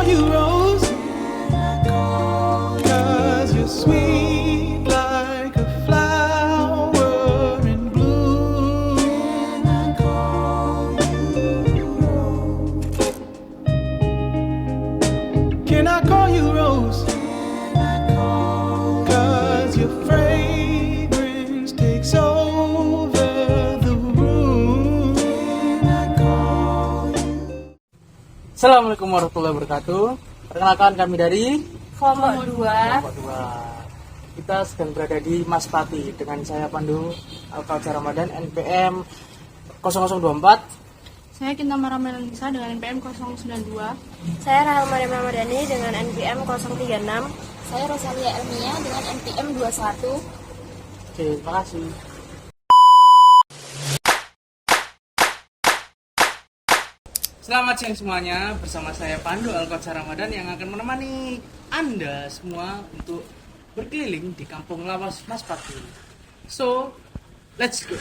call you Rose, 'cause you're sweet like a flower in bloom. Can I call you Rose? 'Cause your fragrance takes over the room. Assalamualaikum warahmatullahi wabarakatuh. Perkenalkan kami dari Kelompok 2. Kelompok 2. Kita sedang berada di Maspati dengan saya Pandu Alkalca Ramadan NPM 0024. Saya Kinta Maramelanisa dengan NPM 092. Saya Rahel Mariam Ramadhani dengan NPM 036. Saya Rosalia Elmia dengan NPM 21. Oke, terima kasih. Selamat siang semuanya, bersama saya Pandu Alkalca Ramadan yang akan menemani Anda semua untuk berkeliling di Kampung Lawas Maspati. So, let's go.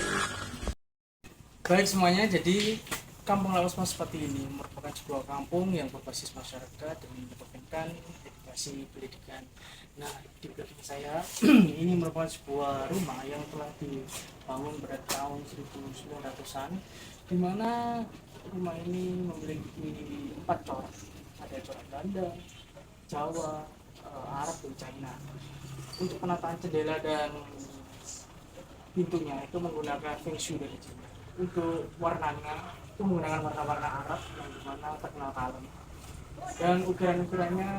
Baik semuanya, jadi Kampung Lawas Maspati ini merupakan sebuah kampung yang berbasis masyarakat dan memperkenalkan edukasi pendidikan. Nah, di belakang saya ini merupakan sebuah rumah yang telah dibangun pada tahun 1900-an, di mana rumah ini memiliki 4 corak. Ada corak Belanda, Jawa, Arab, dan China. Untuk penataan jendela dan pintunya itu menggunakan feng shui dari China. Untuk warnanya itu menggunakan warna-warna Arab yang dimana terkenal kalem. Dan ukuran-ukurannya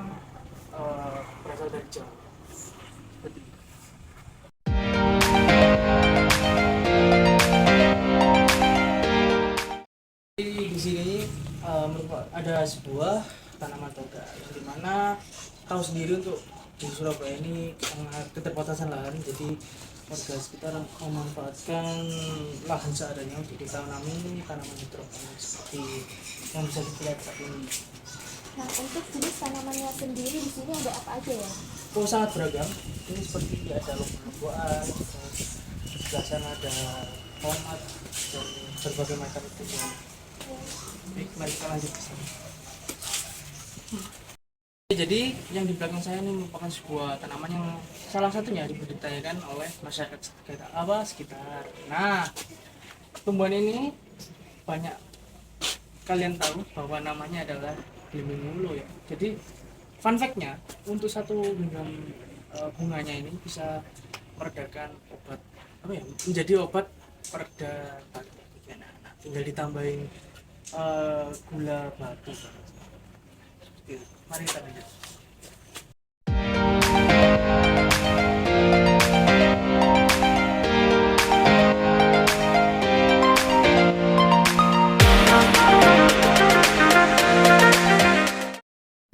berasal dari Jawa. Seperti itu. Di sini ada sebuah tanaman toga yang dimana tahu sendiri untuk di Surabaya ini sangat keterbatasan lahan, jadi warga sekitar memanfaatkan lahan seadanya untuk ditanami tanaman hidroponik seperti yang bisa dilihat saat ini. Nah, untuk jenis tanamannya sendiri di sini ada apa aja ya? Oh, sangat beragam. Ini seperti ada lombok-lombokan, di sebelah sana ada tomat dan berbagai macam itu. Baik, mari kita lanjut ke sana. Jadi yang di belakang saya ini merupakan sebuah tanaman yang salah satunya dibudidayakan oleh masyarakat sekitar. Nah, tumbuhan ini banyak kalian tahu bahwa namanya adalah belimbing mulo ya. Jadi fun fact-nya, untuk satu genggam bunganya ini bisa meredakan obat menjadi obat pereda batu. Nah, tinggal ditambahin gula batu. Seperti itu. Mari kita lanjut.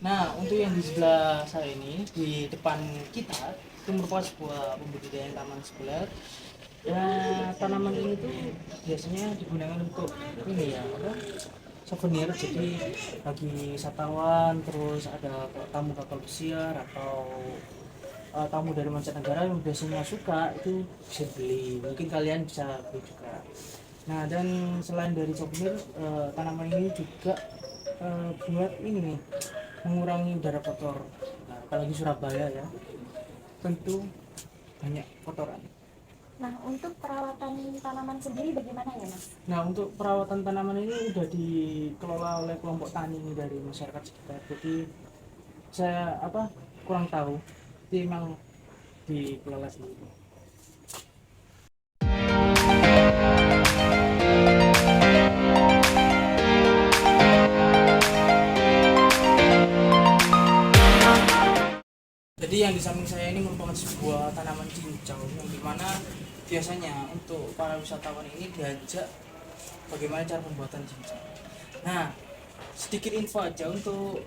Nah, untuk yang di sebelah saya ini, di depan kita, itu merupakan sebuah pembudidayaan taman sebelah. Ya, tanaman ini tuh biasanya digunakan untuk ini ya, souvenir. Jadi bagi wisatawan, terus ada tamu kapal pesiar atau tamu dari mancanegara yang biasanya suka, itu bisa beli. Mungkin kalian bisa beli juga. Nah, dan selain dari souvenir, tanaman ini juga buat ini nih, mengurangi udara kotor. Nah, apalagi Surabaya ya, tentu banyak kotoran. Nah, untuk perawatan tanaman sendiri bagaimana ya, Mas? Nah, untuk perawatan tanaman ini sudah dikelola oleh kelompok tani dari masyarakat sekitar. Jadi saya kurang tahu, tapi memang dikelola sendiri. Jadi yang di samping saya ini merupakan sebuah tanaman cincau yang dimana biasanya untuk para wisatawan ini diajak bagaimana cara pembuatan cincau. Nah, sedikit info aja untuk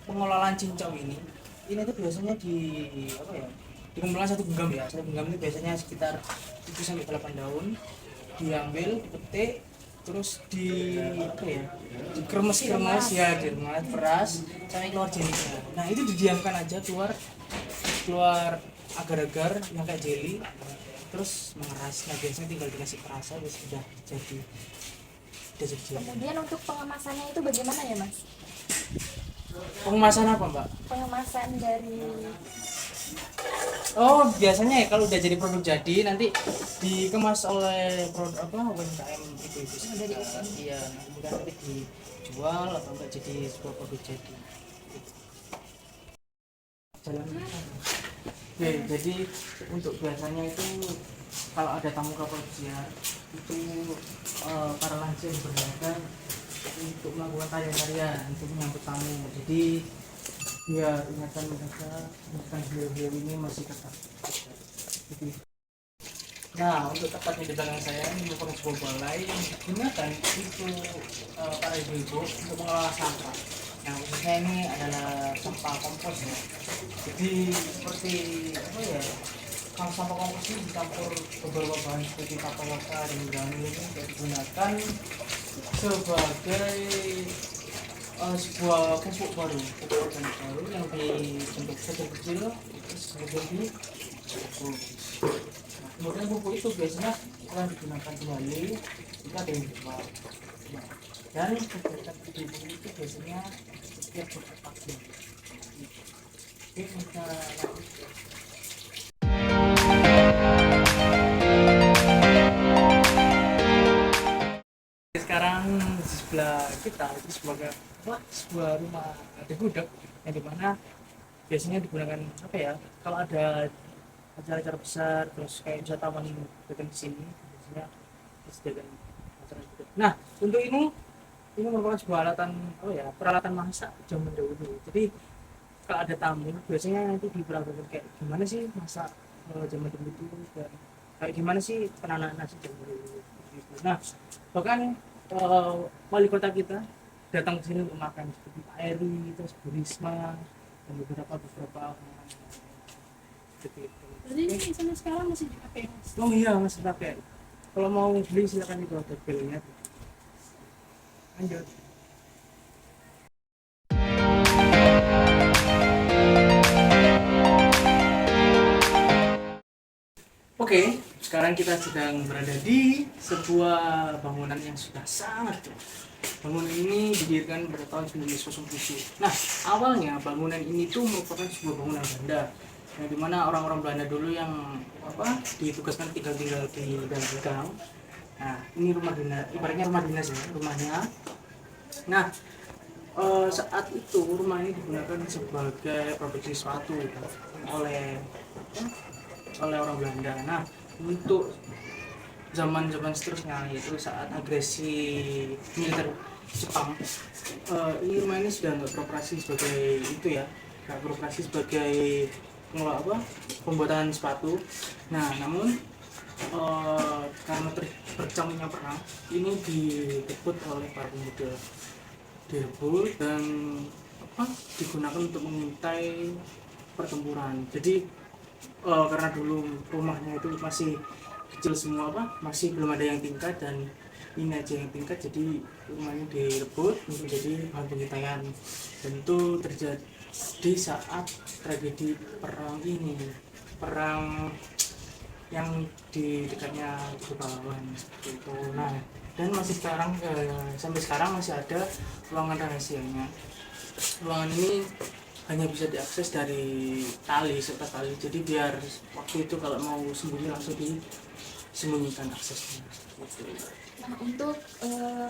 pengelolaan cincau ini tuh biasanya dikumpulkan satu genggam ya. Satu genggam itu biasanya sekitar 7 sampai 8 daun, diambil, dipetik, terus dikeremes ya, diremes peras sampai keluar jenisnya. Nah, itu didiamkan aja keluar agar-agar yang kayak jelly, terus mengeras. Nah, biasanya tinggal dikasih perasa sudah jadi jelly. Kemudian untuk pengemasannya itu bagaimana ya, Mas? Pengemasan apa, Mbak? Pengemasan dari Oh, biasanya ya kalau udah jadi produk jadi nanti dikemas oleh produk apa UMKM itu dari iya, kemudian nanti dijual atau enggak jadi sebuah produk jadi. Jalan. Oke, jadi untuk biasanya itu kalau ada tamu kepolisian itu para lansia diperbolehkan untuk melakukan tarian-tarian untuk menyambut tamu. Jadi biar ingatan mereka tentang beliau-beliau ini masih tetap. Jadi, nah untuk tepatnya di belakang saya ini merupakan sebuah balai yang digunakan untuk para ibu-ibu untuk mengelola sampah. Nah khususnya ini adalah sampah kompos ya. Jadi seperti apa ya? Kalau sampah kompos ini dicampur beberapa bahan seperti tapioka dan granul ini digunakan sebagai sebuah pupuk baru, pupuk organik baru yang dibentuk kecil-kecil terus kemudian dipupuk. Nah, kemudian pupuk itu biasanya akan digunakan kembali jika ada yang dijual. Nah, dan kegiatan pupuk itu biasanya setiap bulan pagi. Oke, kita lanjut. Sekarang di sebelah kita itu sebuah rumah ada gudeg yang dimana biasanya digunakan apa ya kalau ada acara-acara besar terus kayak wisatawan datang ke sini biasanya disediakan acara gudeg. Nah untuk ini merupakan sebuah peralatan masak zaman dahulu. Jadi kalau ada tamu biasanya nanti diperagakan kayak gimana sih masak zaman dulu itu dan kayak gimana sih penanaman nasi zaman dulu. Nah bahkan wali kota kita datang ke sini untuk makan seperti Pak Eri, terus Bu Risma dan beberapa seperti itu. Jadi ini sampai sekarang masih dipakai Mas? Oh iya masih pakai. Kalau mau beli silakan di bawah bilnya. Lanjut. Oke, sekarang kita sedang berada di sebuah bangunan yang sudah sangat tua. Bangunan ini didirikan pada tahun 1907. Nah, awalnya bangunan ini tuh merupakan sebuah bangunan Belanda, yang dimana orang-orang Belanda dulu yang ditugaskan tinggal di dalam gang. Nah, ini rumah dinas, ibaratnya rumah dinas ya, rumahnya. Nah, saat itu rumah ini digunakan sebagai produksi sepatu oleh orang Belanda. Nah, untuk zaman-zaman seterusnya yaitu saat agresi militer Jepang, ini rumah ini sudah nggak beroperasi sebagai nggak beroperasi sebagai pembuatan sepatu. Nah, namun karena terjamnya perang, ini direbut oleh para pemuda, direbut dan digunakan untuk mengintai pertempuran. Jadi karena dulu rumahnya itu masih kecil semua masih belum ada yang tingkat dan ini aja yang tingkat, jadi rumahnya direbut untuk jadi bahan pengintaian dan itu terjadi saat tragedi perang yang di dekatnya Pahlawan seperti itu. Nah dan masih sampai sekarang masih ada ruangan rahasianya. Ruangan ini hanya bisa diakses dari tali, jadi biar waktu itu kalau mau sembunyi langsung disembunyikan aksesnya. Nah, untuk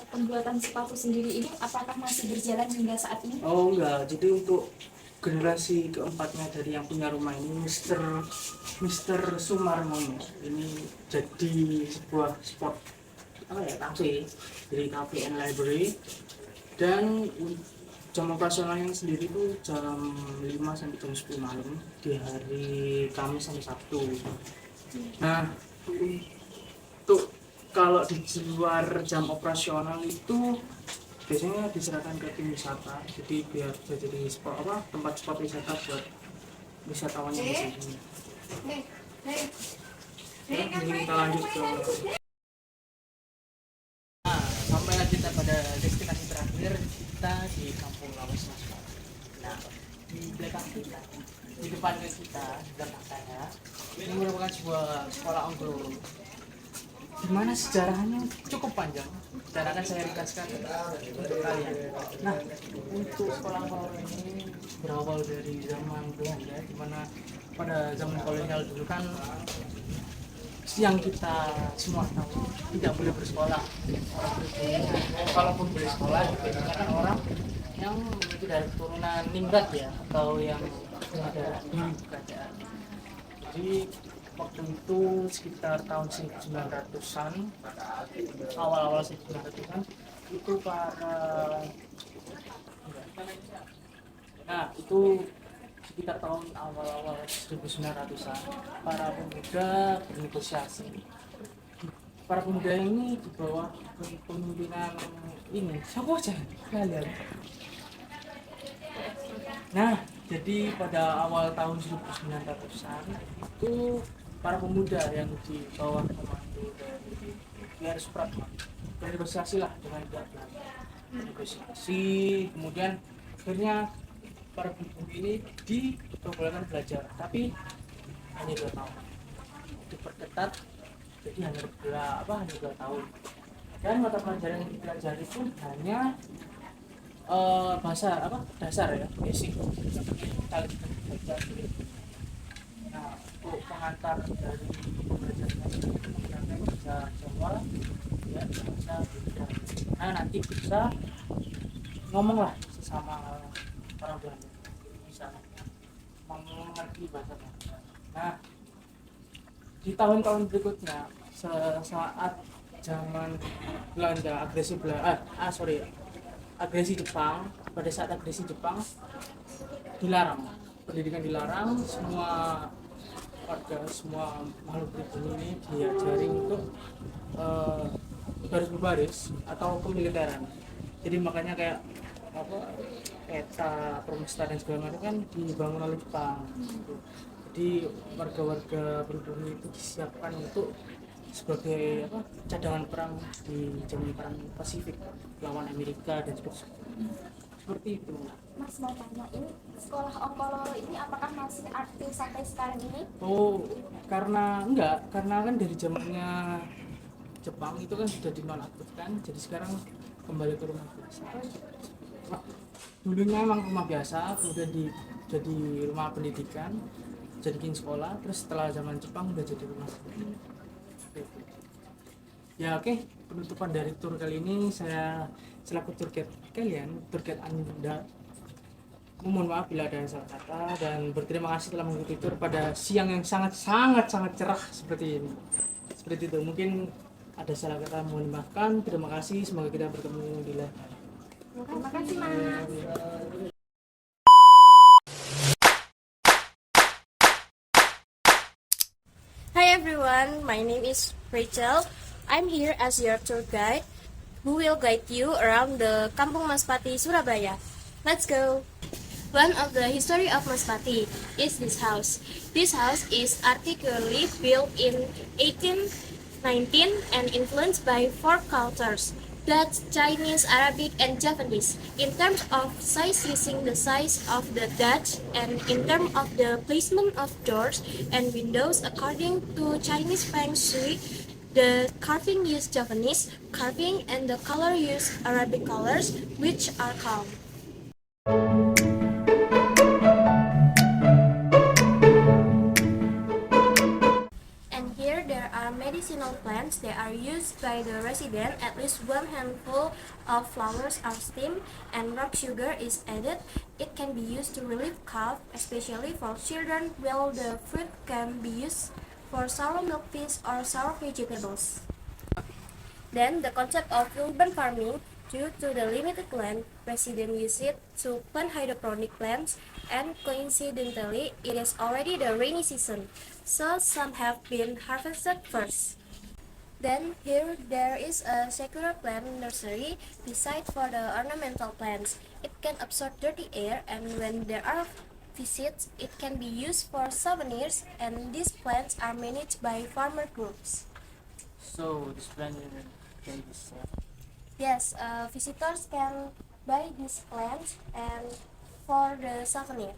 pembuatan sepatu sendiri ini apakah masih berjalan hingga saat ini? Oh enggak, jadi untuk generasi keempatnya dari yang punya rumah ini Mr. Sumarmono ini jadi sebuah spot kafe, jadi cafe and library, dan jam operasionalnya sendiri itu jam 5 sampai jam 10 malam di hari Kamis sampai Sabtu. Nah, untuk kalau di luar jam operasional itu biasanya diserahkan ke tim wisata, jadi biar jadi tempat spot wisata buat wisatawan yang di sini. Ini kita lanjut ke sampailah kita pada destinasi terakhir kita di Kampung Lawas Maspak. Nah, di belakang kita, di depan kita, di belakang saya, ini merupakan sebuah sekolah anglo. dimana sejarahnya cukup panjang dan akan saya ringkaskan untuk kalian. Nah, untuk sekolah-sekolah ini berawal dari zaman Belanda, dimana pada zaman kolonial dulu kan yang kita semua tahu tidak boleh bersekolah. Orang pribumi, kalaupun boleh sekolah, kebanyakan orang yang memiliki dari keturunan ningrat ya, atau yang ada di kerajaan. Jadi waktu itu sekitar tahun 1900-an, awal-awal 1900-an itu itu sekitar tahun awal-awal 1900-an para pemuda bernegosiasi. Para pemuda ini di bawah kepemimpinan ini siapa aja kalian. Nah, jadi pada awal tahun 1900-an itu para pemuda yang di bawah komando dari Pierre Supratman bernegosiasi lah dengan Belanda. Negosiasi, kemudian akhirnya para pemuda ini diperbolehkan belajar, tapi hanya 2 tahun. Diperketat, jadi hanya 2 tahun. Dan mata pelajaran yang dipelajari pun hanya bahasa dasar ya, basic. Nah, untuk pengantar dari pembelajaran bahasa Jawa ya, bahasa Belanda. Nah, nanti bisa ngomong lah sesama orang Belanda, bisa mengerti bahasa Belanda. Nah, di tahun-tahun berikutnya saat zaman Belanda agresi Jepang, pada saat agresi Jepang dilarang, pendidikan dilarang, semua warga, semua makhluk pribumi ini diajari untuk baris-baris atau kemiliteran. Jadi makanya kayak peta Promesta dan segala macam kan dibangun oleh Jepang. Jadi warga-warga pribumi itu disiapkan untuk sebagai cadangan perang di zaman perang Pasifik lawan Amerika dan seperti itu. Mas mau tanya, ini sekolah Ongkololo ini apakah masih aktif sampai sekarang ini? Oh, karena kan dari zamannya Jepang itu kan sudah dinonaktifkan, jadi sekarang kembali ke rumah biasa. Dulunya memang rumah biasa, kemudian jadi rumah pendidikan, jadiin sekolah, terus setelah zaman Jepang udah jadi rumah sakit. Ya oke, penutupan dari tour kali ini saya selaku tour guide kalian, tour guide Anda, mohon maaf bila ada salah kata dan berterima kasih telah mengikuti tour pada siang yang sangat cerah seperti ini. Seperti itu, mungkin ada salah kata mohon dimaafkan. Terima kasih, semoga kita bertemu di lain hari. Terima kasih Mas. Hi everyone, my name is Rachel. I'm here as your tour guide who will guide you around the Kampung Maspati, Surabaya. Let's go! One of the history of Maspati is this house. This house is articulately built in 1819 and influenced by 4 cultures: Dutch, Chinese, Arabic, and Japanese. In terms of size, using the size of the Dutch, and in terms of the placement of doors and windows according to Chinese Feng Shui, the carving used Japanese carving and the color used Arabic colors, which are calm. And here there are medicinal plants that are used by the resident. At least 1 handful of flowers are steamed and rock sugar is added. It can be used to relieve cough, especially for children, while the fruit can be used for sour milk fish or sour vegetables. Then the concept of urban farming, due to the limited land, residents use it to plant hydroponic plants, and coincidentally it is already the rainy season, so some have been harvested first. Then here there is a sakura plant nursery beside for the ornamental plants. It can absorb dirty air, and when there are visits, it can be used for souvenirs, and these plants are managed by farmer groups. So this plant can be sold. Yes, visitors can buy these plants and for the souvenir.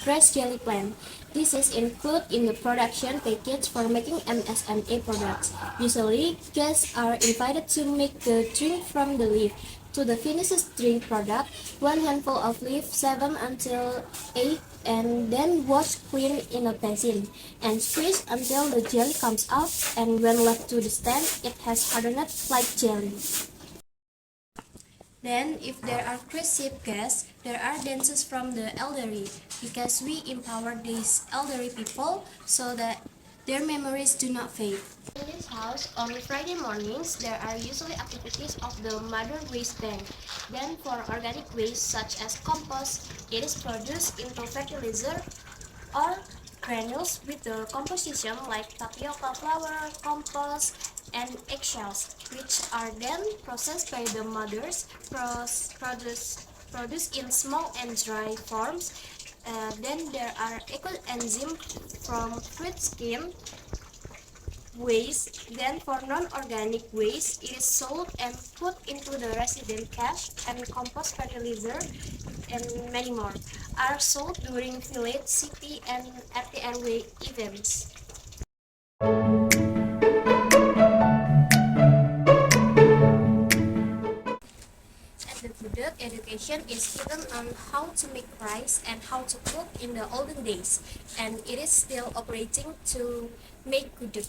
grass jelly plant. This is included in the production package for making MSMA products. Usually, guests are invited to make the drink from the leaf. To the finished drink product, 1 handful of leaf, 7 until 8, and then wash clean in a basin and squeeze until the jelly comes out, and when left to the stand, it has hardened like jelly. Then, if there are cruise ship guests, there are dances from the elderly, because we empower these elderly people so that their memories do not fade. In this house, on Friday mornings, there are usually activities of the Mother Waste Bank. Then, for organic waste such as compost, it is produced into fertilizer or granules with the composition like tapioca flour, compost, and eggshells, which are then processed by the mothers, produced in small and dry forms. Then there are ecoenzymes from fruit skin waste. Then for non-organic waste, it is sold and put into the resident cash, and compost fertilizer and many more are sold during village, city, and RTRW events. At the Gudeg, education is given on how to make rice and how to cook in the olden days, and it is still operating to make Gudeg.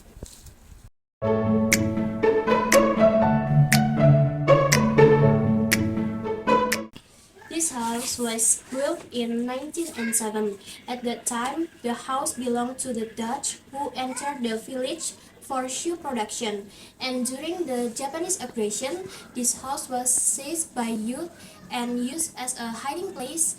This house was built in 1907. At that time, the house belonged to the Dutch who entered the village for shoe production. And during the Japanese aggression, this house was seized by youth and used as a hiding place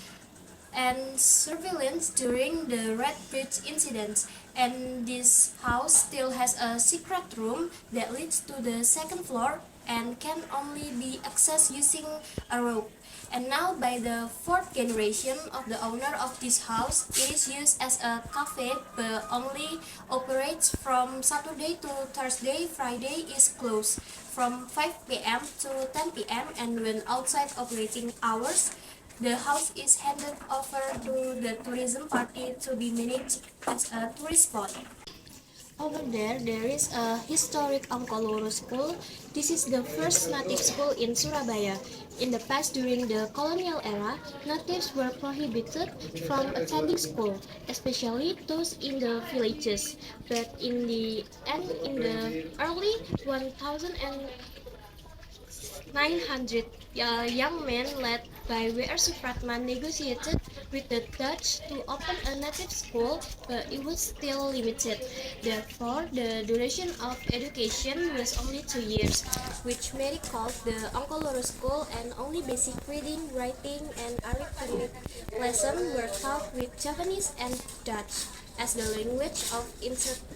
and surveillance during the Red Bridge incident. And this house still has a secret room that leads to the second floor and can only be accessed using a rope. And now, by the fourth generation of the owner of this house, it is used as a cafe but only operates from Saturday to Thursday. Friday is closed from 5 p.m. to 10 p.m. and when outside operating hours, the house is handed over to the tourism party to be managed as a tourist spot. Over there is a historic Angkoloro school. This is the first native school in Surabaya. In the past, during the colonial era, natives were prohibited from attending school, especially those in the villages. But in the early 1900, young men led by W.R. Supratman negotiated with the Dutch to open a native school, but it was still limited. Therefore, the duration of education was only 2 years, which Mary called the Angkoloro School, and only basic reading, writing, and arithmetic lessons were taught with Japanese and Dutch as the language of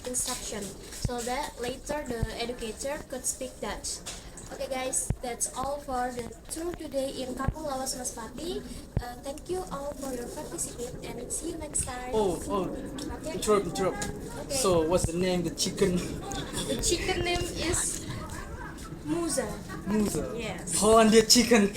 instruction, so that later the educator could speak Dutch. Okay guys, that's all for the tour today in Kampung Lawas Maspati. Thank you all for your participation and see you next time. Okay. Interrupt. Okay. So, what's the name? The chicken? The chicken name is Musa. Musa. Yes. Hollandia chicken.